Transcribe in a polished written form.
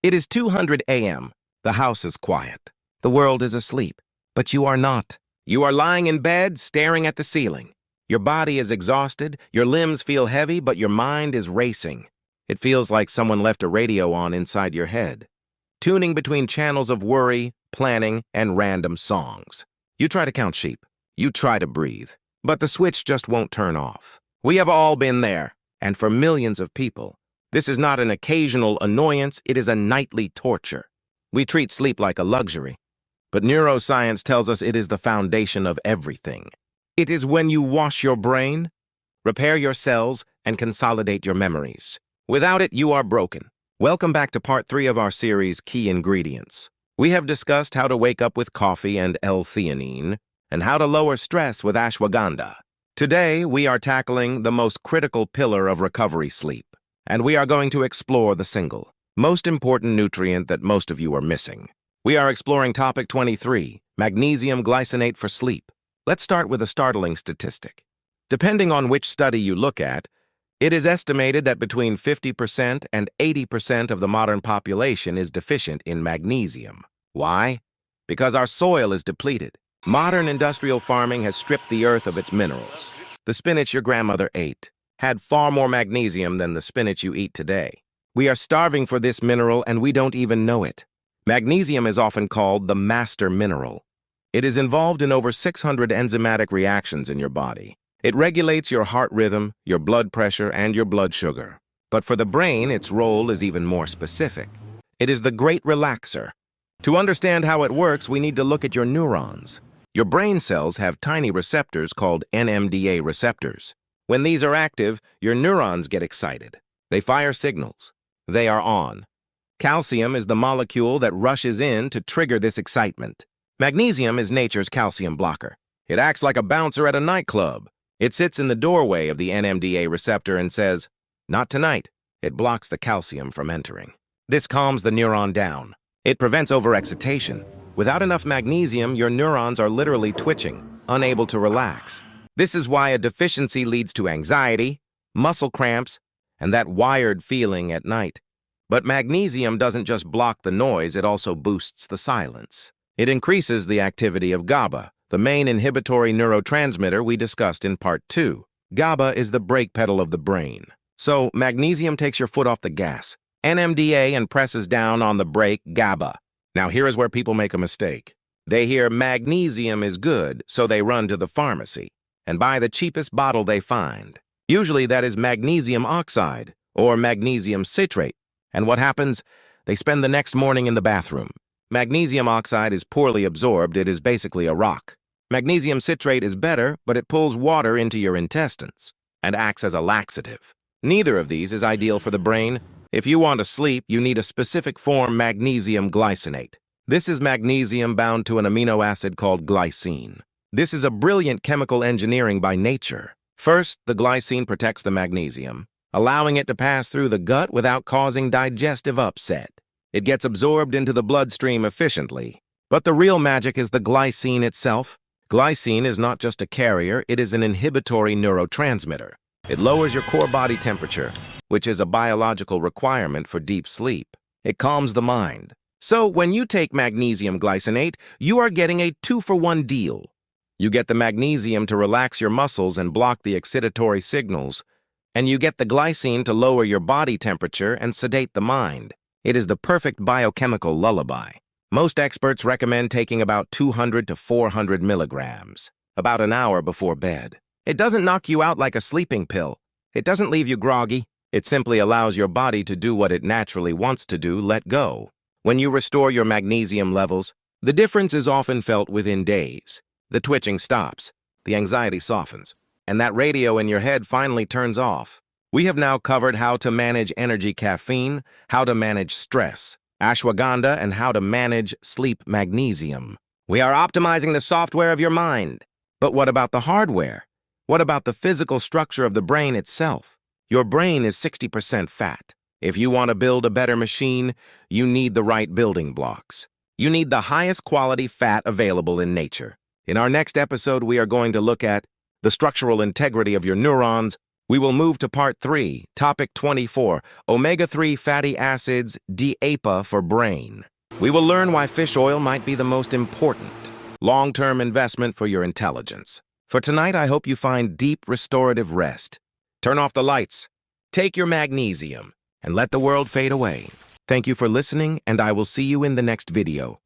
It is 200 a.m. The house is quiet. The world is asleep. But you are not. You are lying in bed, staring at the ceiling. Your body is exhausted, your limbs feel heavy, but your mind is racing. It feels like someone left a radio on inside your head, tuning between channels of worry, planning, and random songs. You try to count sheep. You try to breathe. But the switch just won't turn off. We have all been there. And for millions of people, this is not an occasional annoyance, it is a nightly torture. We treat sleep like a luxury. But neuroscience tells us it is the foundation of everything. It is when you wash your brain, repair your cells, and consolidate your memories. Without it, you are broken. Welcome back to part 3 of our series, Key Ingredients. We have discussed how to wake up with coffee and L-theanine, and how to lower stress with ashwagandha. Today, we are tackling the most critical pillar of recovery sleep, and we are going to explore the single, most important nutrient that most of you are missing. We are exploring topic 23, magnesium glycinate for sleep. Let's start with a startling statistic. Depending on which study you look at, it is estimated that between 50% and 80% of the modern population is deficient in magnesium. Why? Because our soil is depleted. Modern industrial farming has stripped the earth of its minerals. The spinach your grandmother ate had far more magnesium than the spinach you eat today. We are starving for this mineral and we don't even know it. Magnesium is often called the master mineral. It is involved in over 600 enzymatic reactions in your body. It regulates your heart rhythm, your blood pressure, and your blood sugar. But for the brain, its role is even more specific. It is the great relaxer. To understand how it works, we need to look at your neurons. Your brain cells have tiny receptors called NMDA receptors. When these are active, your neurons get excited. They fire signals. They are on. Calcium is the molecule that rushes in to trigger this excitement. Magnesium is nature's calcium blocker. It acts like a bouncer at a nightclub. It sits in the doorway of the NMDA receptor and says, "Not tonight." It blocks the calcium from entering. This calms the neuron down. It prevents overexcitation. Without enough magnesium, your neurons are literally twitching, unable to relax. This is why a deficiency leads to anxiety, muscle cramps, and that wired feeling at night. But magnesium doesn't just block the noise, it also boosts the silence. It increases the activity of GABA, the main inhibitory neurotransmitter we discussed in part 2. GABA is the brake pedal of the brain. So magnesium takes your foot off the gas, NMDA, and presses down on the brake, GABA. Now here is where people make a mistake. They hear magnesium is good, so they run to the pharmacy and buy the cheapest bottle they find. Usually that is magnesium oxide or magnesium citrate. And what happens? They spend the next morning in the bathroom. Magnesium oxide is poorly absorbed. It is basically a rock. Magnesium citrate is better, but it pulls water into your intestines and acts as a laxative. Neither of these is ideal for the brain. If you want to sleep, you need a specific form magnesium glycinate. This is magnesium bound to an amino acid called glycine. This is a brilliant chemical engineering by nature. First, the glycine protects the magnesium, allowing it to pass through the gut without causing digestive upset. It gets absorbed into the bloodstream efficiently. But the real magic is the glycine itself. Glycine is not just a carrier, it is an inhibitory neurotransmitter. It lowers your core body temperature, which is a biological requirement for deep sleep. It calms the mind. So when you take magnesium glycinate, you are getting a 2-for-1 deal. You get the magnesium to relax your muscles and block the excitatory signals, and you get the glycine to lower your body temperature and sedate the mind. It is the perfect biochemical lullaby. Most experts recommend taking about 200 to 400 milligrams, about an hour before bed. It doesn't knock you out like a sleeping pill. It doesn't leave you groggy. It simply allows your body to do what it naturally wants to do, let go. When you restore your magnesium levels, the difference is often felt within days. The twitching stops, the anxiety softens, and that radio in your head finally turns off. We have now covered how to manage energy caffeine, how to manage stress, ashwagandha, and how to manage sleep magnesium. We are optimizing the software of your mind. But what about the hardware? What about the physical structure of the brain itself? Your brain is 60% fat. If you want to build a better machine, you need the right building blocks. You need the highest quality fat available in nature. In our next episode, we are going to look at the structural integrity of your neurons, We will move to Part 3, Topic 24, Omega-3 fatty acids, DAPA for brain. We will learn why fish oil might be the most important long-term investment for your intelligence. For tonight, I hope you find deep restorative rest. Turn off the lights, take your magnesium, and let the world fade away. Thank you for listening, and I will see you in the next video.